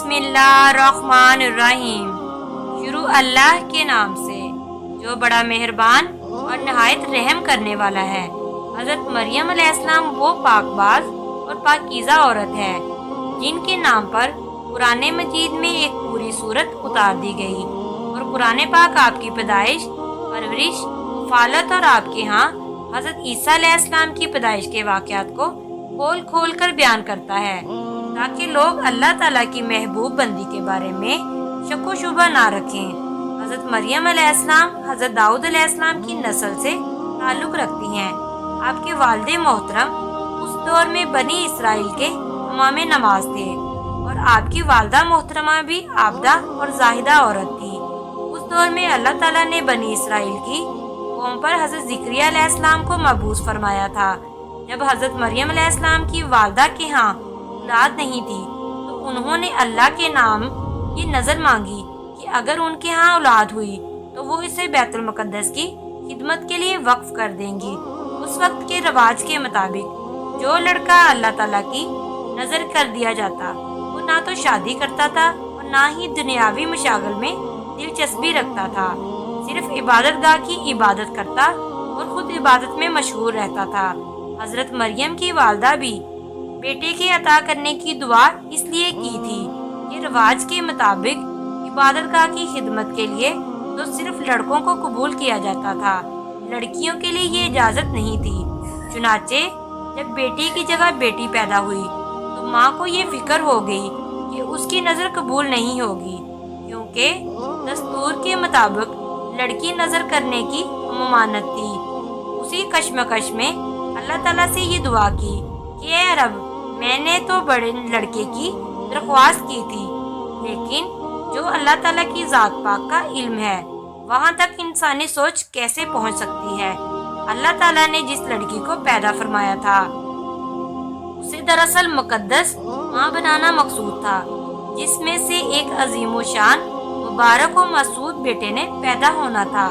بسم اللہ الرحمن الرحیم۔ شروع اللہ کے نام سے جو بڑا مہربان اور نہایت رحم کرنے والا ہے۔ حضرت مریم علیہ السلام وہ پاک باز اور پاکیزہ عورت ہے جن کے نام پر قرآن مجید میں ایک پوری سورت اتار دی گئی، اور قرآن پاک آپ کی پیدائش، پرورش، کفالت اور آپ کے ہاں حضرت عیسیٰ علیہ السلام کی پیدائش کے واقعات کو کھول کھول کر بیان کرتا ہے، تاکہ لوگ اللہ تعالیٰ کی محبوب بندی کے بارے میں شک و شبہ نہ رکھیں۔ حضرت مریم علیہ السلام حضرت داؤد علیہ السلام کی نسل سے تعلق رکھتی ہیں۔ آپ کے والد محترم اس دور میں بنی اسرائیل کے امام نماز تھے، اور آپ کی والدہ محترمہ بھی عابدہ اور زاہدہ عورت تھی۔ اس دور میں اللہ تعالیٰ نے بنی اسرائیل کی قوم پر حضرت زکریا علیہ السلام کو مبعوث فرمایا تھا۔ جب حضرت مریم علیہ السلام کی والدہ کے ہاں اولاد نہیں تھی تو انہوں نے اللہ کے نام یہ نظر مانگی کہ اگر ان کے ہاں اولاد ہوئی تو وہ اسے بیت المقدس کی خدمت کے لیے وقف کر دیں گی۔ اس وقت کے رواج کے مطابق جو لڑکا اللہ تعالیٰ کی نظر کر دیا جاتا وہ نہ تو شادی کرتا تھا اور نہ ہی دنیاوی مشاغل میں دلچسپی رکھتا تھا، صرف عبادت گاہ کی عبادت کرتا اور خود عبادت میں مشغول رہتا تھا۔ حضرت مریم کی والدہ بھی بیٹے کے عطا کرنے کی دعا اس لیے کی تھی کہ رواج کے مطابق عبادت گاہ کی خدمت کے لیے تو صرف لڑکوں کو قبول کیا جاتا تھا، لڑکیوں کے لیے یہ اجازت نہیں تھی۔ چنانچہ جب بیٹی کی جگہ بیٹی پیدا ہوئی تو ماں کو یہ فکر ہو گئی کہ اس کی نظر قبول نہیں ہوگی، کیونکہ دستور کے مطابق لڑکی نظر کرنے کی ممانعت تھی۔ اسی کشمکش میں اللہ تعالیٰ سے یہ دعا کی کہ اے رب، میں نے تو بڑے لڑکے کی درخواست کی تھی، لیکن جو اللہ تعالیٰ کی ذات پاک کا علم ہے وہاں تک انسانی سوچ کیسے پہنچ سکتی ہے۔ اللہ تعالیٰ نے جس لڑکی کو پیدا فرمایا تھا اسے دراصل مقدس ماں بنانا مقصود تھا، جس میں سے ایک عظیم و شان مبارک و مسعود بیٹے نے پیدا ہونا تھا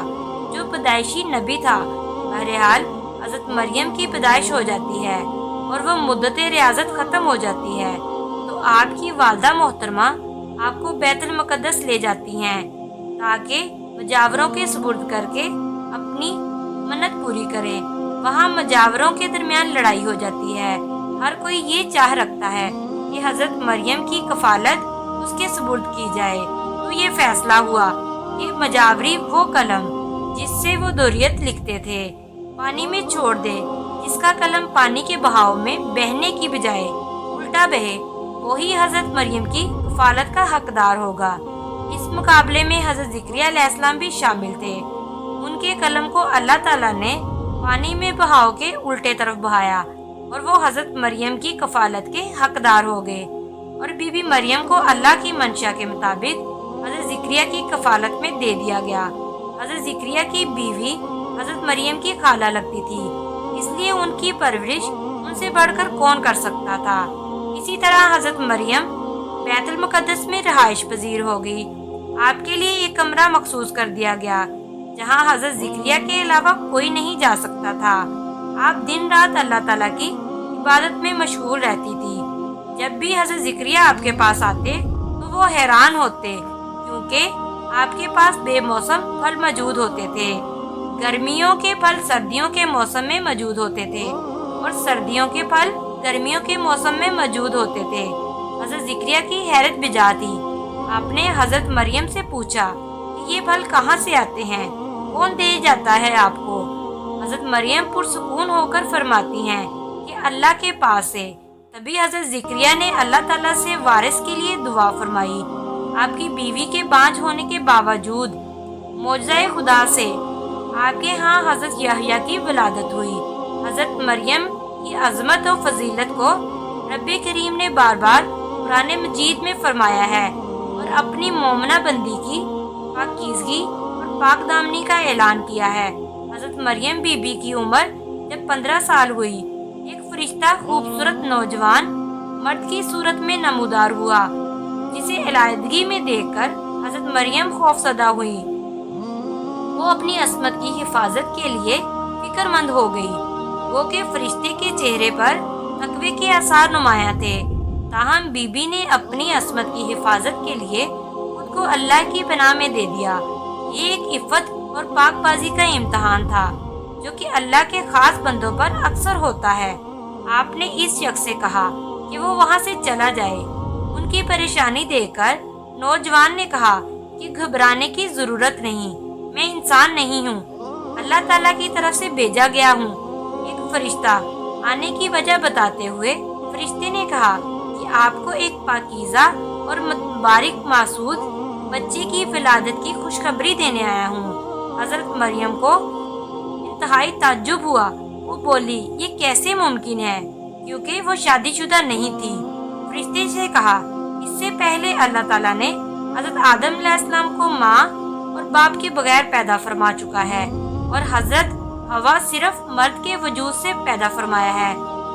جو پیدائشی نبی تھا۔ بہرحال حضرت مریم کی پیدائش ہو جاتی ہے اور وہ مدت ریاضت ختم ہو جاتی ہے تو آپ کی والدہ محترمہ آپ کو بیت المقدس لے جاتی ہیں تاکہ مجاوروں کے سپرد کر کے اپنی منت پوری کریں۔ وہاں مجاوروں کے درمیان لڑائی ہو جاتی ہے۔ ہر کوئی یہ چاہ رکھتا ہے کہ حضرت مریم کی کفالت اس کے سپرد کی جائے، تو یہ فیصلہ ہوا کہ مجاوری وہ قلم جس سے وہ دوریت لکھتے تھے پانی میں چھوڑ دے، جس کا قلم پانی کے بہاؤ میں بہنے کی بجائے الٹا بہے، وہی حضرت مریم کی کفالت کا حقدار ہوگا۔ اس مقابلے میں حضرت زکریا علیہ السلام بھی شامل تھے۔ ان کے قلم کو اللہ تعالیٰ نے پانی میں بہاؤ کے الٹے طرف بہایا اور وہ حضرت مریم کی کفالت کے حقدار ہو گئے، اور بی بی مریم کو اللہ کی منشا کے مطابق حضرت زکریا کی کفالت میں دے دیا گیا۔ حضرت زکریا کی بیوی حضرت مریم کی خالہ لگتی تھی، اس لیے ان کی پرورش ان سے بڑھ کر کون کر سکتا تھا۔ اسی طرح حضرت مریم بیت المقدس میں رہائش پذیر ہو گئی۔ آپ کے لیے ایک کمرہ مخصوص کر دیا گیا جہاں حضرت زکریا کے علاوہ کوئی نہیں جا سکتا تھا۔ آپ دن رات اللہ تعالیٰ کی عبادت میں مشغول رہتی تھی۔ جب بھی حضرت زکریا آپ کے پاس آتے تو وہ حیران ہوتے، کیونکہ آپ کے پاس بے موسم پھل موجود ہوتے تھے۔ گرمیوں کے پھل سردیوں کے موسم میں موجود ہوتے تھے اور سردیوں کے پھل گرمیوں کے موسم میں موجود ہوتے تھے۔ حضرت زکریا کی حیرت بجا تھی۔ آپ نے حضرت مریم سے پوچھا کہ یہ پھل کہاں سے آتے ہیں، کون دے جاتا ہے آپ کو؟ حضرت مریم پرسکون ہو کر فرماتی ہیں کہ اللہ کے پاس سے۔ تبھی حضرت زکریا نے اللہ تعالیٰ سے وارث کے لیے دعا فرمائی۔ آپ کی بیوی کے بانجھ ہونے کے باوجود معجزہ خدا سے آپ کے ہاں حضرت یحییٰ کی ولادت ہوئی۔ حضرت مریم کی عظمت و فضیلت کو رب کریم نے بار بار قرآن مجید میں فرمایا ہے اور اپنی مومنہ بندی کی پاکیزگی اور پاک دامنی کا اعلان کیا ہے۔ حضرت مریم بی بی کی عمر جب 15 سال ہوئی، ایک فرشتہ خوبصورت نوجوان مرد کی صورت میں نمودار ہوا، جسے علیحدگی میں دیکھ کر حضرت مریم خوفزدہ ہوئی۔ وہ اپنی عصمت کی حفاظت کے لیے فکر مند ہو گئی، وہ کہ فرشتے کے چہرے پر تقوی کے آثار نمایاں تھے، تاہم بی بی نے اپنی عصمت کی حفاظت کے لیے خود کو اللہ کی پناہ میں دے دیا۔ یہ ایک عفت اور پاک بازی کا امتحان تھا جو کہ اللہ کے خاص بندوں پر اکثر ہوتا ہے۔ آپ نے اس شخص سے کہا کہ وہ وہاں سے چلا جائے۔ ان کی پریشانی دیکھ کر نوجوان نے کہا کہ گھبرانے کی ضرورت نہیں، میں انسان نہیں ہوں، اللہ تعالیٰ کی طرف سے بھیجا گیا ہوں۔ ایک فرشتہ آنے کی وجہ بتاتے ہوئے فرشتے نے کہا کہ آپ کو ایک پاکیزہ اور مبارک معصوم بچے کی ولادت کی خوشخبری دینے آیا ہوں۔ حضرت مریم کو انتہائی تعجب ہوا۔ وہ بولی، یہ کیسے ممکن ہے، کیونکہ وہ شادی شدہ نہیں تھی۔ فرشتے سے کہا، اس سے پہلے اللہ تعالیٰ نے حضرت آدم علیہ السلام کو ماں اور باپ کے بغیر پیدا فرما چکا ہے، اور حضرت حوا صرف مرد کے وجود سے پیدا فرمایا ہے۔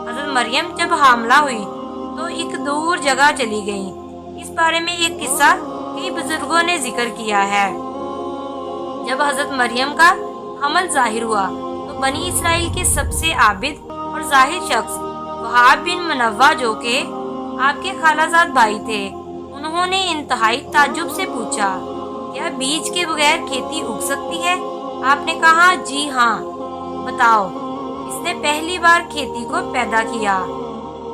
حضرت مریم جب حاملہ ہوئی تو ایک دور جگہ چلی گئی۔ اس بارے میں ایک قصہ کئی بزرگوں نے ذکر کیا ہے۔ جب حضرت مریم کا حمل ظاہر ہوا تو بنی اسرائیل کے سب سے عابد اور زاہد شخص وہاب بن منوع، جو کہ آپ کے خالہ زاد بھائی تھے، انہوں نے انتہائی تعجب سے پوچھا، کیا بیج کے بغیر کھیتی اگ سکتی ہے؟ آپ نے کہا، جی ہاں، بتاؤ۔ اس نے پہلی بار کھیتی کو پیدا کیا۔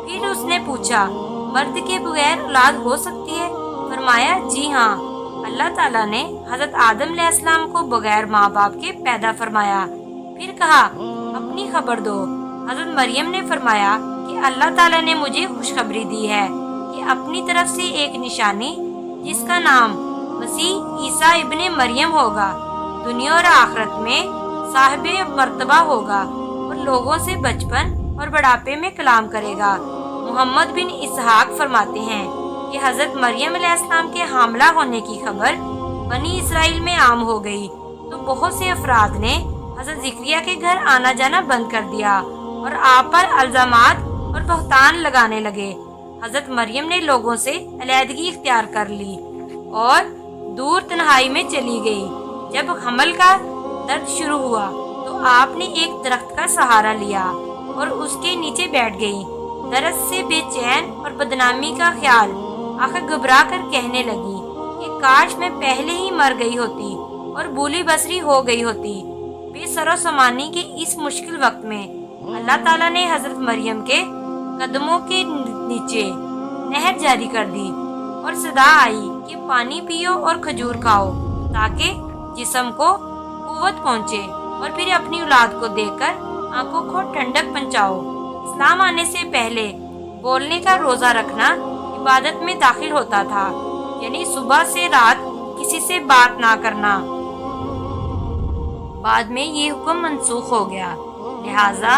پھر اس نے پوچھا، مرد کے بغیر اولاد ہو سکتی ہے؟ فرمایا، جی ہاں۔ اللہ تعالیٰ نے حضرت آدم علیہ السلام کو بغیر ماں باپ کے پیدا فرمایا۔ پھر کہا، اپنی خبر دو۔ حضرت مریم نے فرمایا کہ اللہ تعالیٰ نے مجھے خوشخبری دی ہے کہ اپنی طرف سے ایک نشانی جس کا نام مسیح عیسیٰ ابن مریم ہوگا، دنیا اور آخرت میں صاحب مرتبہ ہوگا اور لوگوں سے بچپن اور بڑھاپے میں کلام کرے گا۔ محمد بن اسحاق فرماتے ہیں کہ حضرت مریم علیہ السلام کے حاملہ ہونے کی خبر بنی اسرائیل میں عام ہو گئی تو بہت سے افراد نے حضرت زکریا کے گھر آنا جانا بند کر دیا اور آپ پر الزامات اور بہتان لگانے لگے۔ حضرت مریم نے لوگوں سے علیحدگی اختیار کر لی اور دور تنہائی میں چلی گئی۔ جب حمل کا درد شروع ہوا تو آپ نے ایک درخت کا سہارا لیا اور اس کے نیچے بیٹھ گئی۔ درد سے بے چین اور بدنامی کا خیال آخر گھبرا کر کہنے لگی کہ کاش میں پہلے ہی مر گئی ہوتی اور بولی بصری ہو گئی ہوتی۔ بے سر و سامانی کے اس مشکل وقت میں اللہ تعالیٰ نے حضرت مریم کے قدموں کے نیچے نہر جاری کر دی اور صدا آئی کہ پانی پیو اور کھجور کھاؤ تاکہ جسم کو قوت پہنچے، اور پھر اپنی اولاد کو دیکھ کر آنکھوں کو ٹھنڈک پہنچاؤ۔ اسلام آنے سے پہلے بولنے کا روزہ رکھنا عبادت میں داخل ہوتا تھا، یعنی صبح سے رات کسی سے بات نہ کرنا۔ بعد میں یہ حکم منسوخ ہو گیا، لہٰذا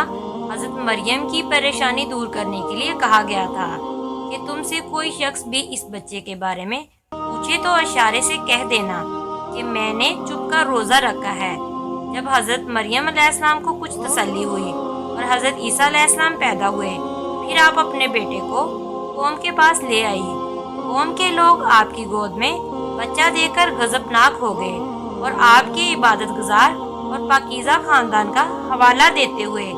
حضرت مریم کی پریشانی دور کرنے کے لیے کہا گیا تھا کہ تم سے کوئی شخص بھی اس بچے کے بارے میں پوچھے تو اشارے سے کہہ دینا کہ میں نے چپ کا روزہ رکھا ہے۔ جب حضرت مریم علیہ السلام کو کچھ تسلی ہوئی اور حضرت عیسیٰ علیہ السلام پیدا ہوئے، پھر آپ اپنے بیٹے کو قوم کے پاس لے آئی۔ قوم کے لوگ آپ کی گود میں بچہ دے کر غضبناک ہو گئے اور آپ کے عبادت گزار اور پاکیزہ خاندان کا حوالہ دیتے ہوئے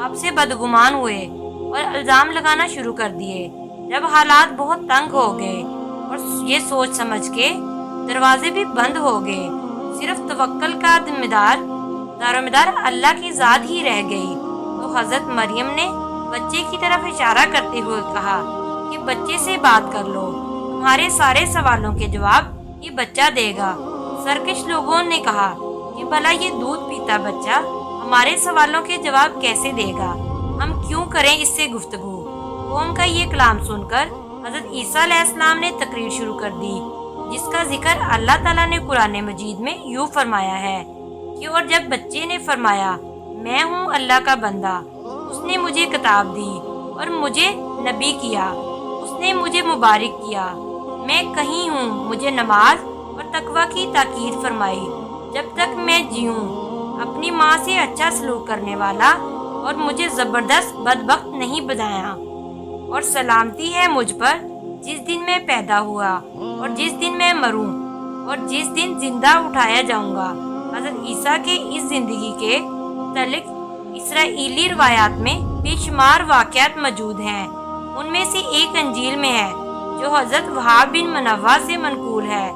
آپ سے بدگمان ہوئے اور الزام لگانا شروع کر دیے۔ جب حالات بہت تنگ ہو گئے اور یہ سوچ سمجھ کے دروازے بھی بند ہو گئے، صرف توکل کا دارومدار اللہ کی ذات ہی رہ گئی، تو حضرت مریم نے بچے کی طرف اشارہ کرتے ہوئے کہا کہ بچے سے بات کر لو، تمہارے سارے سوالوں کے جواب یہ بچہ دے گا۔ سرکش لوگوں نے کہا کہ بھلا یہ دودھ پیتا بچہ ہمارے سوالوں کے جواب کیسے دے گا، ہم کیوں کریں اس سے گفتگو؟ قوم کا یہ کلام سن کر حضرت عیسیٰ علیہ السلام نے تقریر شروع کر دی، جس کا ذکر اللہ تعالیٰ نے قرآن مجید میں یوں فرمایا ہے کہ اور جب بچے نے فرمایا میں ہوں اللہ کا بندہ، اس نے مجھے کتاب دی اور مجھے نبی کیا، اس نے مجھے مبارک کیا، میں کہیں ہوں، مجھے نماز اور تقوی کی تاکید فرمائی، جب تک میں جیوں اپنی ماں سے اچھا سلوک کرنے والا اور مجھے زبردست بدبخت نہیں بنایا، اور سلامتی ہے مجھ پر جس دن میں پیدا ہوا اور جس دن میں مروں اور جس دن زندہ اٹھایا جاؤں گا۔ حضرت عیسیٰ کے اس زندگی کے متعلق اسرائیلی روایات میں بے شمار واقعات موجود ہیں ان میں سے ایک انجیل میں ہے جو حضرت وہاب بن منوع سے منقول ہے۔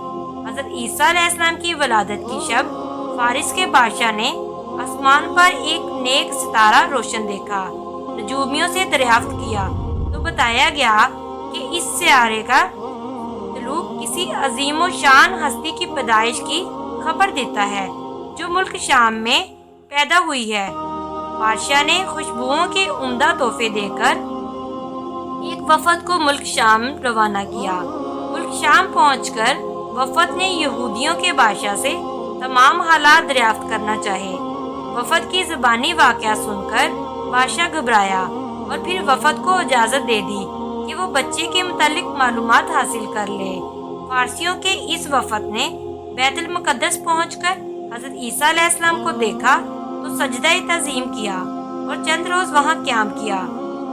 حضرت عیسیٰ علیہ السلام کی ولادت کی شب فارس کے بادشاہ نے آسمان پر ایک نیک ستارہ روشن دیکھا۔ نجومیوں سے دریافت کیا تو بتایا گیا کہ اس ستارے کا طلوع کسی عظیم و شان ہستی کی پیدائش کی خبر دیتا ہے جو ملک شام میں پیدا ہوئی ہے۔ بادشاہ نے خوشبوؤں کے عمدہ تحفے دے کر ایک وفد کو ملک شام روانہ کیا۔ ملک شام پہنچ کر وفد نے یہودیوں کے بادشاہ سے تمام حالات دریافت کرنا چاہے۔ وفد کی زبانی واقعہ سن کر بادشاہ گھبرایا اور پھر وفد کو اجازت دے دی کہ وہ بچے کے متعلق معلومات حاصل کر لے۔ فارسیوں کے اس وفد نے بیت المقدس پہنچ کر حضرت عیسیٰ علیہ السلام کو دیکھا تو سجدہ تعظیم کیا اور چند روز وہاں قیام کیا۔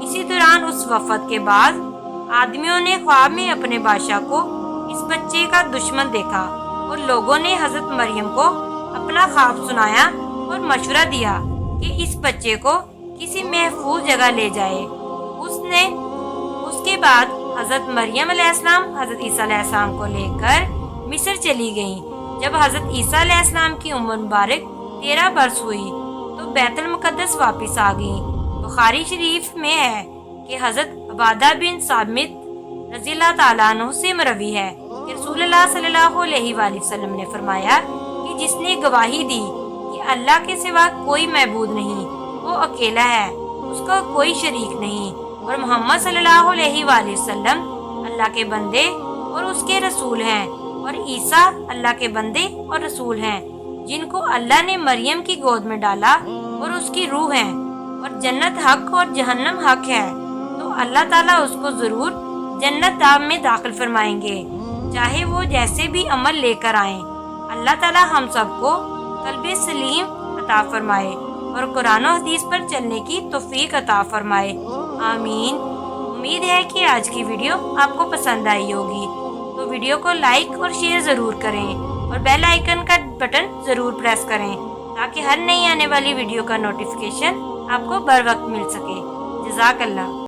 اسی دوران اس وفد کے بعد آدمیوں نے خواب میں اپنے بادشاہ کو اس بچے کا دشمن دیکھا اور لوگوں نے حضرت مریم کو اپنا خواب سنایا اور مشورہ دیا کہ اس بچے کو کسی محفوظ جگہ لے جائے۔ اس کے بعد حضرت مریم علیہ السلام حضرت عیسیٰ علیہ السلام کو لے کر مصر چلی گئیں۔ جب حضرت عیسیٰ علیہ السلام کی عمر مبارک 13 برس ہوئی تو بیت المقدس واپس آ گئیں۔ بخاری شریف میں ہے کہ حضرت عبادہ بن صامت رضی اللہ تعالیٰ عنہ سے مروی ہے کہ رسول اللہ صلی اللہ علیہ وآلہ وسلم نے فرمایا کہ جس نے گواہی دی کہ اللہ کے سوا کوئی معبود نہیں، وہ اکیلا ہے، اس کا کوئی شریک نہیں، اور محمد صلی اللہ علیہ وآلہ وسلم اللہ کے بندے اور اس کے رسول ہیں، اور عیسیٰ اللہ کے بندے اور رسول ہیں جن کو اللہ نے مریم کی گود میں ڈالا اور اس کی روح ہیں، اور جنت حق اور جہنم حق ہے، تو اللہ تعالیٰ اس کو ضرور جنت دار میں داخل فرمائیں گے چاہے وہ جیسے بھی عمل لے کر آئیں۔ اللہ تعالیٰ ہم سب کو قلب سلیم عطا فرمائے اور قرآن و حدیث پر چلنے کی توفیق عطا فرمائے، آمین۔ امید ہے کہ آج کی ویڈیو آپ کو پسند آئی ہوگی، تو ویڈیو کو لائک اور شیئر ضرور کریں اور بیل آئیکن کا بٹن ضرور پریس کریں تاکہ ہر نئی آنے والی ویڈیو کا نوٹیفیکیشن آپ کو بر وقت مل سکے۔ جزاک اللہ۔